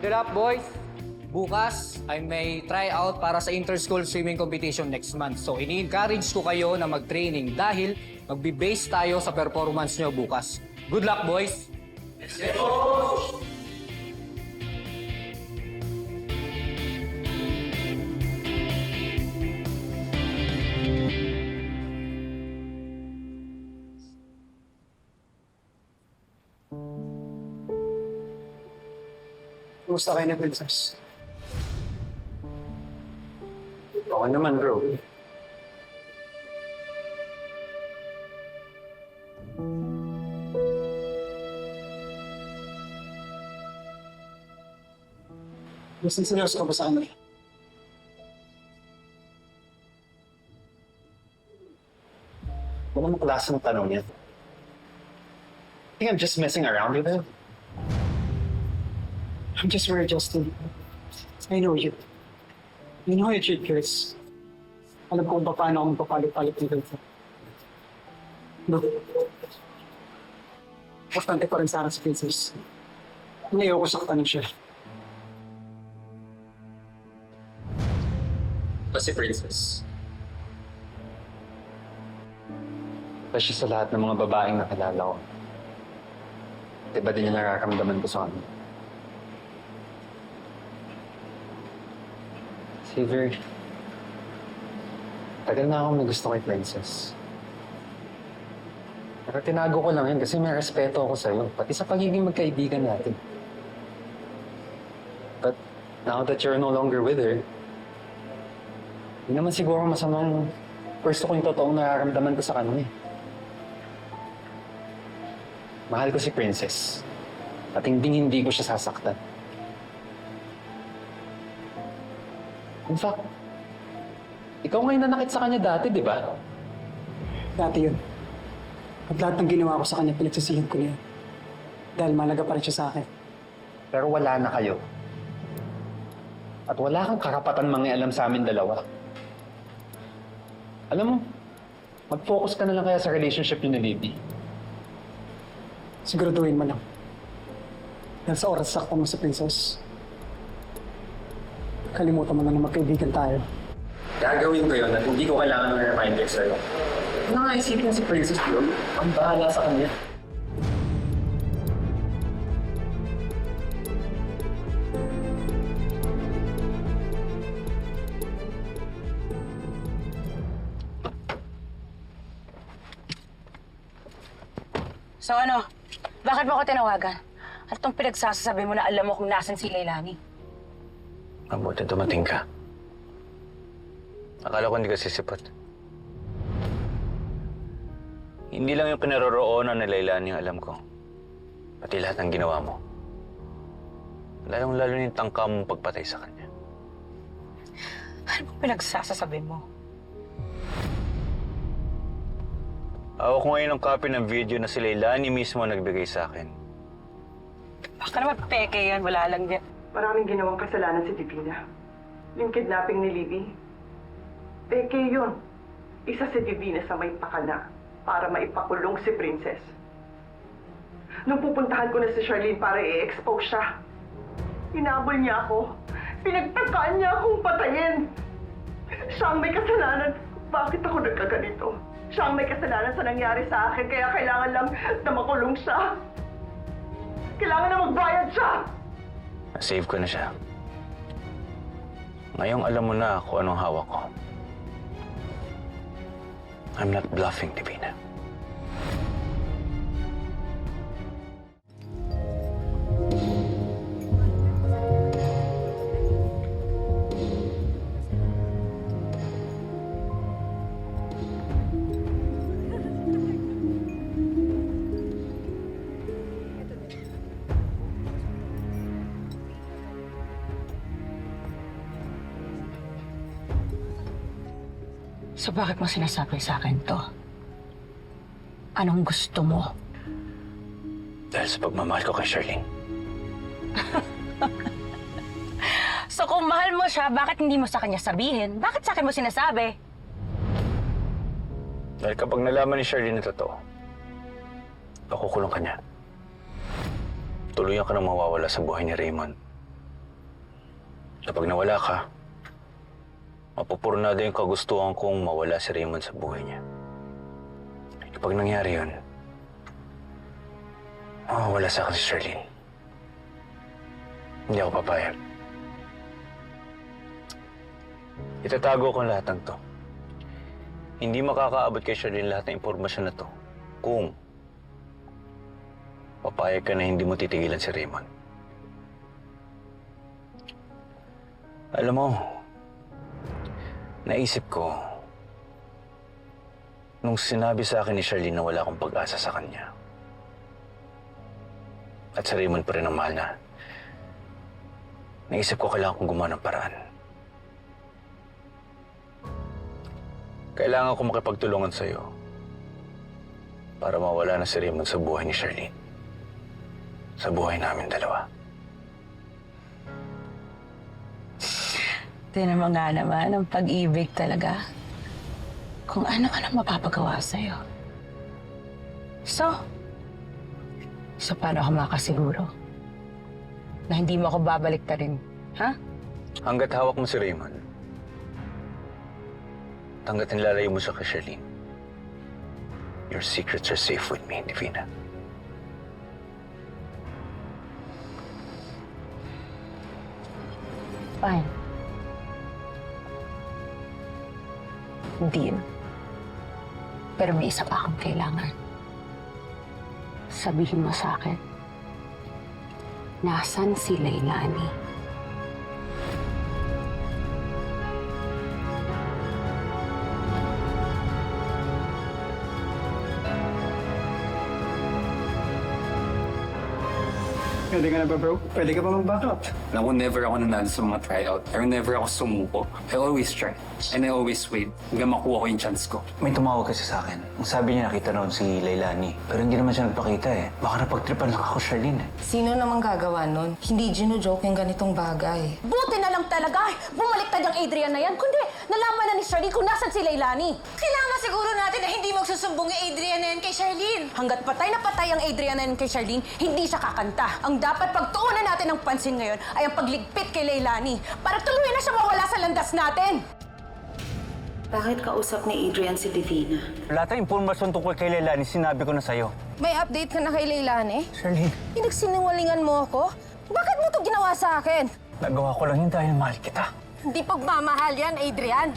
it up, boys! Bukas, I may try out para sa inter-school swimming competition next month. So, ini-encourage ko kayo na mag-training dahil magbe-base tayo sa performance nyo bukas. Good luck, boys! Yes, coach! Kumusta kayo na, Princess? Okay naman, bro. Mas seryoso ka ba sa kanila? Ano naman klase ng tanong yan? I think I'm just messing around with him. I'm just worried, Justin. I know you. You know how you treat girls. Alam ko kung paano ako magpapalit-palit ng girls. No. Importante pa rin sa akin si Princess. Ngayon ko saktan siya. Si Princess. Kasi sa lahat ng mga babaeng nakilala ko, diba din yung nararamdaman ko sa kanya? Xavier, tagal na akong may gusto kay Princess. Pero tinago ko lang yun kasi may respeto ako sa'yo, pati sa pagiging magkaibigan natin. But now that you're no longer with her, hindi naman siguro masamang first ko yung totoong nararamdaman ko sa kanya eh. Mahal ko si Princess. At hindi ko siya sasaktan. In fact, ikaw ngayon nanakit sa kanya dati, di ba? Dati yun. At lahat ng ginawa ko sa kanya, pinagsisihan ko niya. Dahil malaga pa rin siya sa akin. Pero wala na kayo. At wala kang karapatan mangialam sa amin dalawa. Alam mo, mag-focus ka na lang kaya sa relationship niyo ni Libby. Siguraduhin mo lang. Dahil sa oras sakto mo sa Princess, kalimutan mo na na magkaibigan tayo. Gagawin ko yun at hindi ko kailangan ng reminder sa'yo. Ano nga isipin si Princess yun? Ang bahala sa kanya. So ano? Bakit mo ako tinawagan? At itong pinagsasasabi mo na alam mo kung nasan si Leilani? Mabuti dumating ka. Akala ko hindi ka sisipot. Hindi lang yung kinaroroonan ni Leilani yung alam ko. Pati lahat ng ginawa mo. Lalong-lalo yung tangka mong pagpatay sa kanya. Ano bang pinagsasasabi mo? Hawak ko ngayon ang copy ng video na si Leilani mismo nagbigay sa akin. Baka naman peke yan, wala lang yan. Maraming ginawang kasalanan si Divina. Yung kidnapping ni Libby. Peke yun. Isa si Divina sa may pakana para maipakulong si Princess. Nung pupuntahan ko na si Charlene para i-expose siya, hinabol niya ako. Pinagtakaan niya akong patayin. Siya ang may kasalanan. Bakit ako nagkaganito? Siya ang may kasalanan sa nangyari sa akin, kaya kailangan lang na makulong siya. Kailangan na magbayad siya! Nasave ko na siya. Ngayong alam mo na kung anong hawak ko. I'm not bluffing, Divina. So bakit mo sinasabi sa akin to? Anong gusto mo? Dahil sa pagmamahal ko kay Charlene. So kung mahal mo siya, bakit hindi mo sa kanya sabihin? Bakit sa akin mo sinasabi? Dahil kapag nalaman ni Charlene na totoo, pakukulong ka niya. Tuluyan ka nang mawawala sa buhay ni Raymond. Kapag nawala ka, mapupurnado yung kagustuhan kong mawala si Raymond sa buhay niya. Kapag nangyari yun, mawawala sa akin si Charlene. Hindi ako papayag. Itatago ko lahat ng to. Hindi makakaabot kay Charlene lahat ng impormasyon na to kung papayag ka na hindi mo titigilan si Raymond. Alam mo, naisip ko, nung sinabi sa akin ni Charlene na wala akong pag-asa sa kanya, at si Raymond pa rin ang mahal na, naisip ko kailangan kong gumawa ng paraan. Kailangan ko makipagtulungan sa'yo para mawala na si Raymond sa buhay ni Charlene. Sa buhay namin dalawa. Tingnan mo nga naman ang pag-ibig talaga. Kung ano-ano mapapagawa sa'yo. So paano ka makasiguro na hindi mo ako babalik ta rin, ha? Hanggat hawak mo si Raymond, hanggat nilalayo mo siya kay Charlene, your secrets are safe with me, Divina. Fine. Deal. Pero may isa pa akong kailangan. Sabihin mo sa akin, nasan si Leilani? Pwede ka na ba, bro? Pwede ka ba mag-backup? Alam ko, never ako nanalo sa mga tryout. Pero never ako sumuko. I always try. And I always wait hanggang makuha ko yung chance ko. May tumawag kasi sa akin. Ang sabi niya nakita noon si Leilani. Pero hindi naman siya nagpakita eh. Baka napagtripan lang ako, Charlene eh. Sino namang gagawa nun? Hindi gino-joke yung ganitong bagay. Buti na lang talaga. Bumaliktad yung Adrian na yan. Kundi, nalaman na ni Charlene kung nasan si Leilani. Kailangan siguro natin na hindi magsusumbong yung Adrian na yan kay Charlene. Hanggat patay na patay ang Adrian na yan kay Charlene, hindi siya kakanta. Ang dapat pagtuunan natin ng pansin ngayon ay ang pagligpit kay Leilani para tuluyan na siya mawala sa landas natin. Bakit kausap ni Adrian si Divina? Lahat ng impormasyon tungkol kay Leilani sinabi ko na sa'yo. May update ka na kay Leilani? Charlene, Pinagsinungalingan mo ako? Bakit mo to ginawa sa akin? nagawa ko lang yun dahil mahal kita. Hindi pagmamahal yan, Adrian.